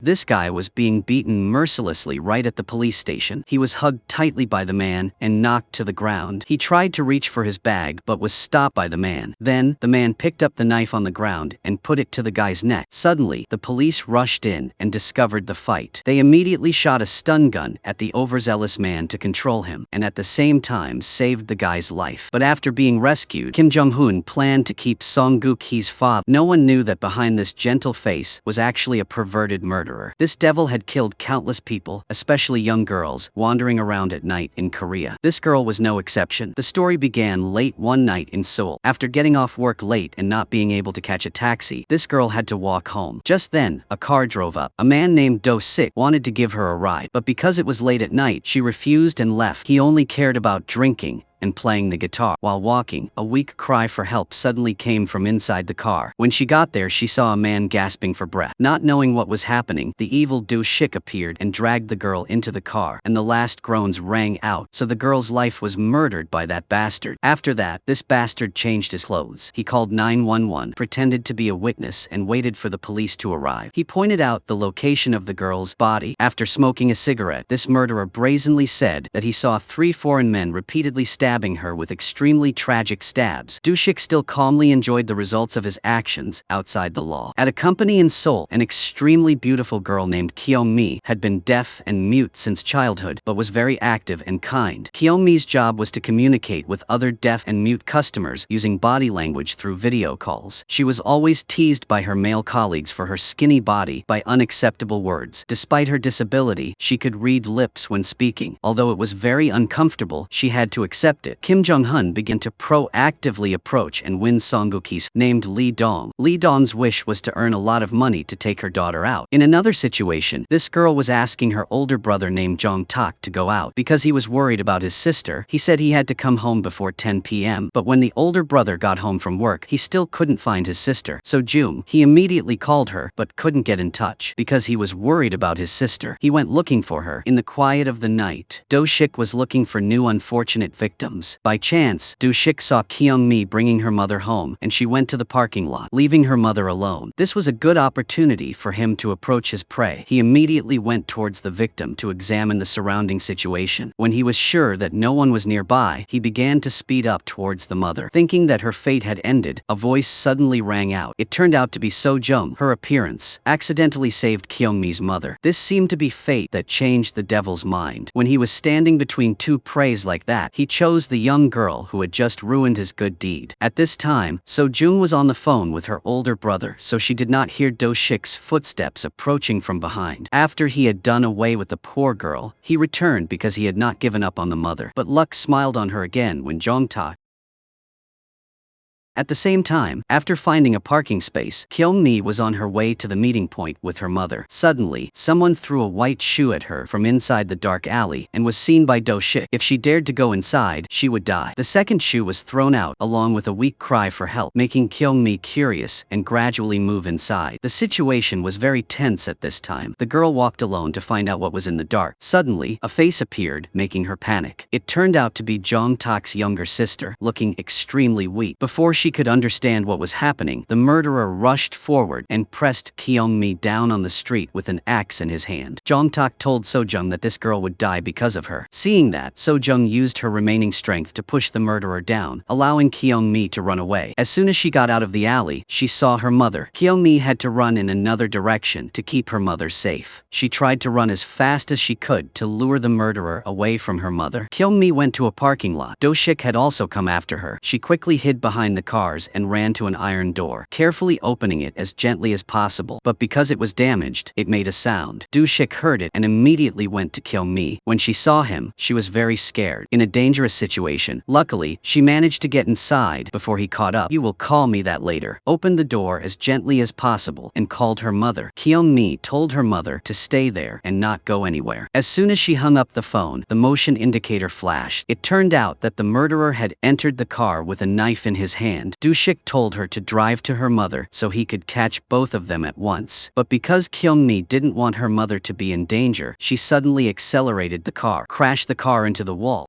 This guy was being beaten mercilessly right at the police station. He was hugged tightly by the man and knocked to the ground. He tried to reach for his bag but was stopped by the man. Then, the man picked up the knife on the ground and put it to the guy's neck. Suddenly, the police rushed in and discovered the fight. They immediately shot a stun gun at the overzealous man to control him, and at the same time saved the guy's life. But after being rescued, Kim Jong-un planned to keep Song-guk-hee's father. No one knew that behind this gentle face was actually a perverted murderer. This devil had killed countless people, especially young girls, wandering around at night in Korea. This girl was no exception. The story began late one night in Seoul. After getting off work late and not being able to catch a taxi, this girl had to walk home. Just then, a car drove up. A man named Do-sik wanted to give her a ride, but because it was late at night, she refused and left. He only cared about drinking and playing the guitar. While walking, a weak cry for help suddenly came from inside the car. When she got there, she saw a man gasping for breath. Not knowing what was happening, the evil Do-sik appeared and dragged the girl into the car, and the last groans rang out, so the girl's life was murdered by that bastard. After that, this bastard changed his clothes. He called 911, pretended to be a witness, and waited for the police to arrive. He pointed out the location of the girl's body. After smoking a cigarette, this murderer brazenly said that he saw 3 foreign men repeatedly stabbing her with extremely tragic stabs. Do-sik still calmly enjoyed the results of his actions outside the law. At a company in Seoul, an extremely beautiful girl named Kyung-mi had been deaf and mute since childhood, but was very active and kind. Kyung-mi's job was to communicate with other deaf and mute customers using body language through video calls. She was always teased by her male colleagues for her skinny body by unacceptable words. Despite her disability, she could read lips when speaking. Although it was very uncomfortable, she had to accept it. Kim Jong-un began to proactively approach and win Song-guk-hee's named Lee Dong. Lee Dong's wish was to earn a lot of money to take her daughter out. In another situation, this girl was asking her older brother named Jong-tak to go out. Because he was worried about his sister, he said he had to come home before 10 p.m. But when the older brother got home from work, he still couldn't find his sister. So he immediately called her, but couldn't get in touch. Because he was worried about his sister, he went looking for her. In the quiet of the night, Do-sik was looking for new unfortunate victims. By chance, Do-sik saw Kyung-mi bringing her mother home, and she went to the parking lot, leaving her mother alone. This was a good opportunity for him to approach his prey. He immediately went towards the victim to examine the surrounding situation. When he was sure that no one was nearby, he began to speed up towards the mother. Thinking that her fate had ended, a voice suddenly rang out. It turned out to be So-jung. Her appearance accidentally saved Kyung-mi's mother. This seemed to be fate that changed the devil's mind. When he was standing between two preys like that, he chose the young girl who had just ruined his good deed. At this time, So-jung was on the phone with her older brother, so she did not hear Do-sik's footsteps approaching from behind. After he had done away with the poor girl, he returned because he had not given up on the mother. But luck smiled on her again when Jong-tak. At the same time, after finding a parking space, Kyung-mi was on her way to the meeting point with her mother. Suddenly, someone threw a white shoe at her from inside the dark alley and was seen by Do-sik. If she dared to go inside, she would die. The second shoe was thrown out, along with a weak cry for help, making Kyung-mi curious and gradually move inside. The situation was very tense at this time. The girl walked alone to find out what was in the dark. Suddenly, a face appeared, making her panic. It turned out to be Jong-tak's younger sister, looking extremely weak. Before she could understand what was happening, the murderer rushed forward and pressed Kyung-mi down on the street with an axe in his hand. Jong-tak told So-jung that this girl would die because of her. Seeing that, So-jung used her remaining strength to push the murderer down, allowing Kyung-mi to run away. As soon as she got out of the alley, she saw her mother. Kyung-mi had to run in another direction to keep her mother safe. She tried to run as fast as she could to lure the murderer away from her mother. Kyung-mi went to a parking lot. Do-sik had also come after her. She quickly hid behind the cars and ran to an iron door, carefully opening it as gently as possible. But because it was damaged, it made a sound. Do-sik heard it and immediately went to Kyung-mi. When she saw him, she was very scared. In a dangerous situation, luckily, she managed to get inside before he caught up. "You will call me that later," opened the door as gently as possible and called her mother. Kyung-mi told her mother to stay there and not go anywhere. As soon as she hung up the phone, the motion indicator flashed. It turned out that the murderer had entered the car with a knife in his hand. Do-sik told her to drive to her mother so he could catch both of them at once. But because Kyung-mi didn't want her mother to be in danger, she suddenly accelerated the car, crashed the car into the wall.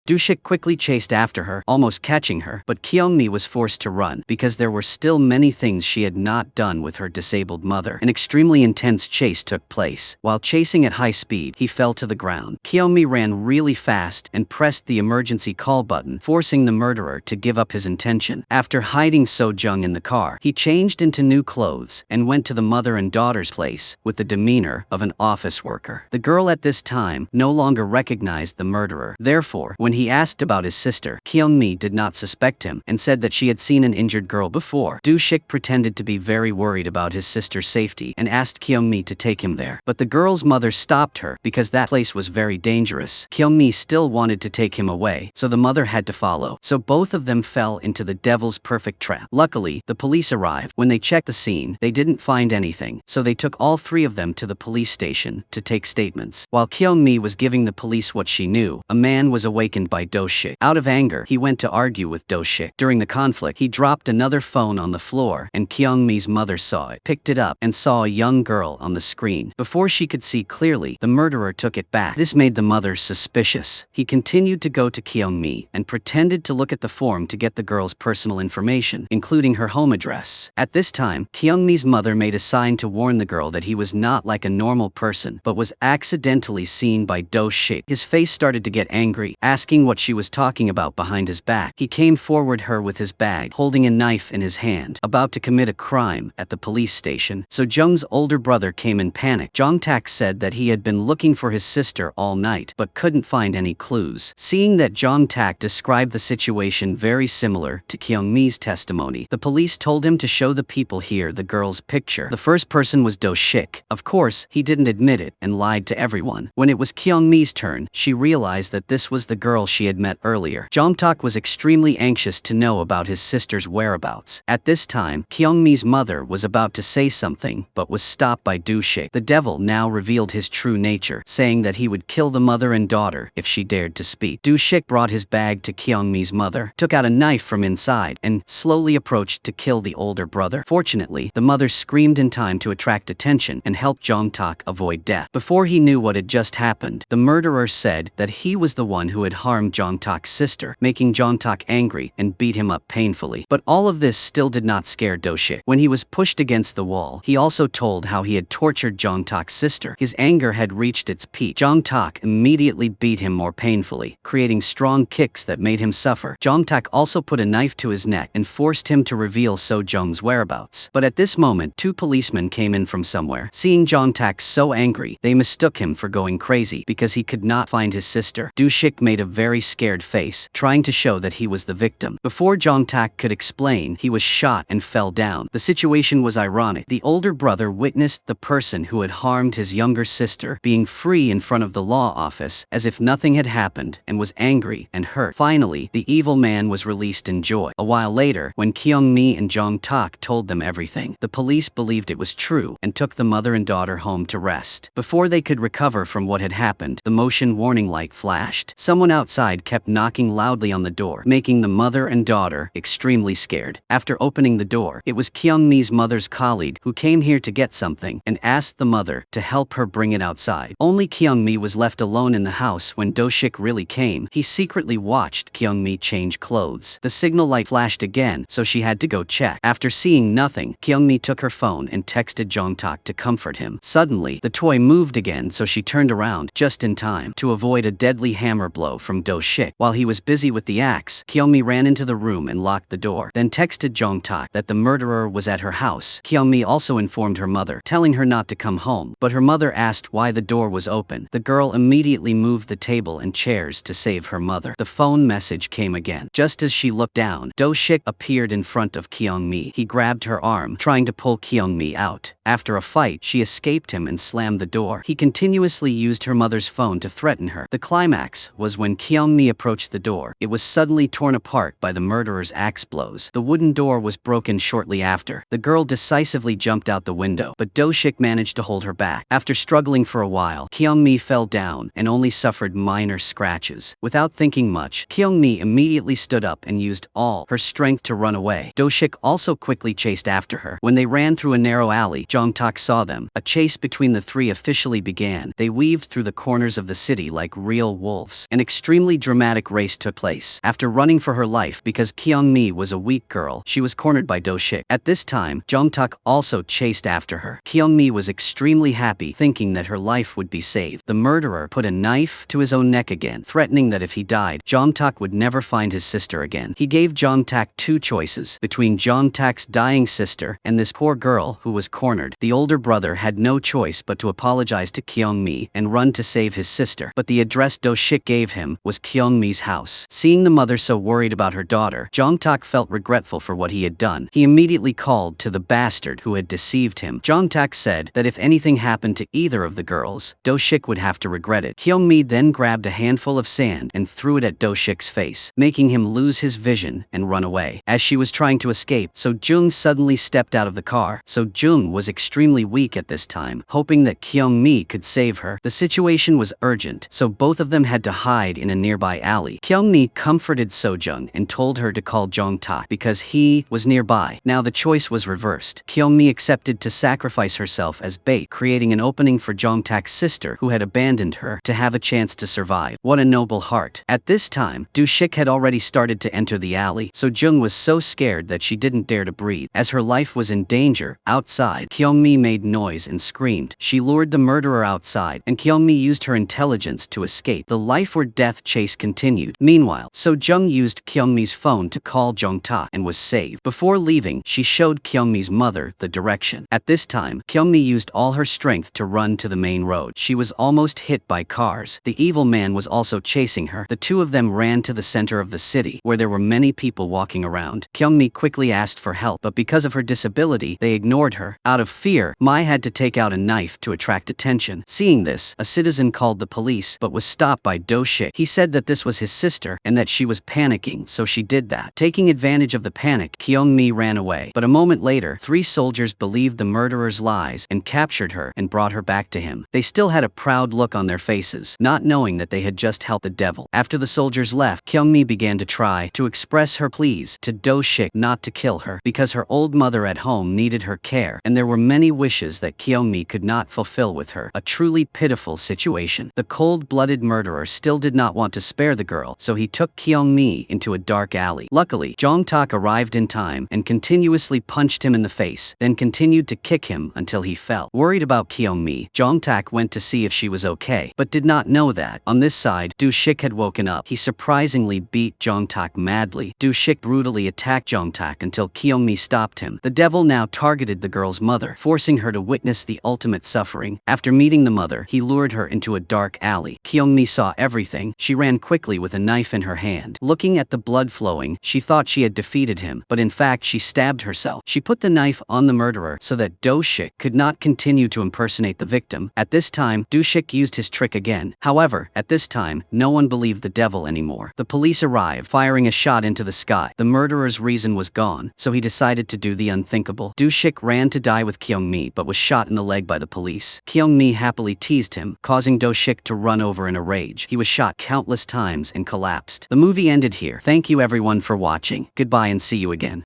Do-shik quickly chased after her, almost catching her, but Kyung-mi was forced to run because there were still many things she had not done with her disabled mother. An extremely intense chase took place. While chasing at high speed, he fell to the ground. Kyung-mi ran really fast and pressed the emergency call button, forcing the murderer to give up his intention. After hiding So-jung in the car, he changed into new clothes and went to the mother and daughter's place with the demeanor of an office worker. The girl at this time no longer recognized the murderer. Therefore, when he asked about his sister, Kyung-mi did not suspect him and said that she had seen an injured girl before. Do-shik pretended to be very worried about his sister's safety and asked Kyung-mi to take him there. But the girl's mother stopped her because that place was very dangerous. Kyung-mi still wanted to take him away, so the mother had to follow. So both of them fell into the devil's perfect trap. Luckily, the police arrived. When they checked the scene, they didn't find anything, so they took all three of them to the police station to take statements. While Kyung-mi was giving the police what she knew, a man was awakened by Do-shik. Out of anger, he went to argue with Do-shik. During the conflict, he dropped another phone on the floor, and Kyung-mi's mother saw it, picked it up, and saw a young girl on the screen. Before she could see clearly, the murderer took it back. This made the mother suspicious. He continued to go to Kyung-mi and pretended to look at the form to get the girl's personal information, including her home address. At this time, Kyung-mi's mother made a sign to warn the girl that he was not like a normal person, but was accidentally seen by Do-shik. His face started to get angry, asking what she was talking about behind his back. He came forward her with his bag, holding a knife in his hand, about to commit a crime at the police station. So Jung's older brother came in panic. Jong-tak said that he had been looking for his sister all night, but couldn't find any clues. Seeing that Jong-tak described the situation very similar to Kyung-mi's testimony, the police told him to show the people here the girl's picture. The first person was Do-shik. Of course, he didn't admit it and lied to everyone. When it was Kyung-mi's turn, she realized that this was the girl she had met earlier. Jong-tak was extremely anxious to know about his sister's whereabouts. At this time, Kyung-mi's mother was about to say something, but was stopped by Do-shik. The devil now revealed his true nature, saying that he would kill the mother and daughter if she dared to speak. Do-shik brought his bag to Kyung-mi's mother, took out a knife from inside, and slowly approached to kill the older brother. Fortunately, the mother screamed in time to attract attention and help Jong-tak avoid death. Before he knew what had just happened, the murderer said that he was the one who had harmed Jong-tak's sister, making Jong-tak angry and beat him up painfully. But all of this still did not scare Do-shik. When he was pushed against the wall, he also told how he had tortured Jong-tak's sister. His anger had reached its peak. Jong-tak immediately beat him more painfully, creating strong kicks that made him suffer. Jong-tak also put a knife to his neck and forced him to reveal So-jung's whereabouts. But at this moment, two policemen came in from somewhere. Seeing Jong-tak so angry, they mistook him for going crazy because he could not find his sister. Do-shik made a very scared face, trying to show that he was the victim. Before Jong-tak could explain, he was shot and fell down. The situation was ironic. The older brother witnessed the person who had harmed his younger sister being free in front of the law office as if nothing had happened and was angry and hurt. Finally, the evil man was released in joy. A while later, when Kyung-mi and Jong-tak told them everything, the police believed it was true and took the mother and daughter home to rest. Before they could recover from what had happened, the motion warning light flashed. Someone outside kept knocking loudly on the door, making the mother and daughter extremely scared. After opening the door, it was Kyung-mi's mother's colleague who came here to get something and asked the mother to help her bring it outside. Only Kyung-mi was left alone in the house when Do-shik really came. He secretly watched Kyung-mi change clothes. The signal light flashed again, so she had to go check. After seeing nothing, Kyung-mi took her phone and texted Jong-tak to comfort him. Suddenly, the toy moved again, so she turned around just in time to avoid a deadly hammer blow from Do-shik. While he was busy with the axe, Kyung-mi ran into the room and locked the door, then texted Jong-tak that the murderer was at her house. Kyung-mi also informed her mother, telling her not to come home, but her mother asked why the door was open. The girl immediately moved the table and chairs to save her mother. The phone message came again. Just as she looked down, Do-shik appeared in front of Kyung-mi. He grabbed her arm, trying to pull Kyung-mi out. After a fight, she escaped him and slammed the door. He continuously used her mother's phone to threaten her. The climax was when Kyung-mi approached the door. It was suddenly torn apart by the murderer's axe blows. The wooden door was broken shortly after. The girl decisively jumped out the window, but Do-shik managed to hold her back. After struggling for a while, Kyung-mi fell down and only suffered minor scratches. Without thinking much, Kyung-mi immediately stood up and used all her strength to run away. Do-shik also quickly chased after her. When they ran through a narrow alley, Jong-tak saw them, a chase between the three officially began. They weaved through the corners of the city like real wolves. An extremely dramatic race took place. After running for her life because Kyung-mi was a weak girl, she was cornered by Do-shik. At this time, Jong-tak also chased after her. Kyung-mi was extremely happy, thinking that her life would be saved. The murderer put a knife to his own neck again, threatening that if he died, Jong-tak would never find his sister again. He gave Jong-tak two choices, between Jong-tak's dying sister and this poor girl who was cornered. The older brother had no choice but to apologize to Kyung-mi and run to save his sister, but the address Do-shik gave him was Kyung-mi's house. Seeing the mother so worried about her daughter, Jong-tak felt regretful for what he had done. He immediately called to the bastard who had deceived him. Jong-tak said that if anything happened to either of the girls, Do-shik would have to regret it. Kyung-mi then grabbed a handful of sand and threw it at Do-shik's face, making him lose his vision and run away. As she was trying to escape, So-jung suddenly stepped out of the car. So-jung was extremely weak at this time, hoping that Kyung-mi could save her. The situation was urgent, so both of them had to hide in a nearby alley. Kyung-mi comforted So-jung and told her to call Jong-tak because he was nearby. Now the choice was reversed. Kyung-mi accepted to sacrifice herself as bait, creating an opening for Jong-tak's sister, who had abandoned her, to have a chance to survive. What a noble heart. At this time, Do-shik had already started to enter the alley. So-jung was so scared that she didn't dare to breathe. As her life was in danger, outside, Kyung-mi made noise and screamed. She lured the murderer outside, and Kyung-mi used her intelligence to escape. The life or death chase continued. Meanwhile, So-jung used Kyung-mi's phone to call Jong-tak and was saved. Before leaving, she showed Kyung-mi's mother the direction. At this time, Kyung-mi used all her strength to run to the main road. She was almost hit by cars. The evil man was also chasing her. The two of them ran to the center of the city, where there were many people walking around. Kyung-mi quickly asked for help, but because of her disability, they ignored her. Out of fear, Mai had to take out a knife to attract attention. Seeing this, a citizen called the police, but was stopped by Do-shik. He said that this was his sister, and that she was panicking, so she did that. Taking advantage of the panic, Kyung-mi ran away. But a moment later, 3 soldiers believed the murderer's lies and captured her and brought her back to him. They still had a proud look on their faces, not knowing that they had just helped the devil. After the soldiers left, Kyung-mi began to try to express her pleas to Do-shik not to kill her, because her old mother at home needed her care, and there were many wishes that Kyung-mi could not fulfill with her. A truly pitiful situation. The cold-blooded murderer still did not want to spare the girl, so he took Kyung-mi into a dark alley. Luckily, Jong-tak arrived in time and continuously punched him in the face, then continued to kick him until he fell. Worried about Kyung-mi, Jong-tak went to see if she was okay, but did not know that. On this side, Do-shik had woken up. He surprisingly beat Jong-tak madly. Do-shik brutally attacked Jong-tak until Kyung-mi stopped him. The devil now targeted the girl's mother, forcing her to witness the ultimate suffering. After meeting the mother, he lured her into a dark alley. Kyung-mi saw everything. She ran quickly with a knife in her hand. Looking at the blood flowing, she thought she had defeated him, but in fact she stabbed herself. She put the knife on the murderer so that Do-shik could not continue to impersonate the victim. At this time, Do-shik used his trick again. However, at this time, no one believed the devil anymore. The police arrived, firing a shot into the sky. The murderer's reason was gone, so he decided to do the unthinkable. Do-shik ran to die with Kyung-mi but was shot in the leg by the police. Kyung-mi happily teased him, causing Do-shik to run over in a rage. He was shot countless times and collapsed. The movie ended here. Thank you everyone for watching. Goodbye and see you again.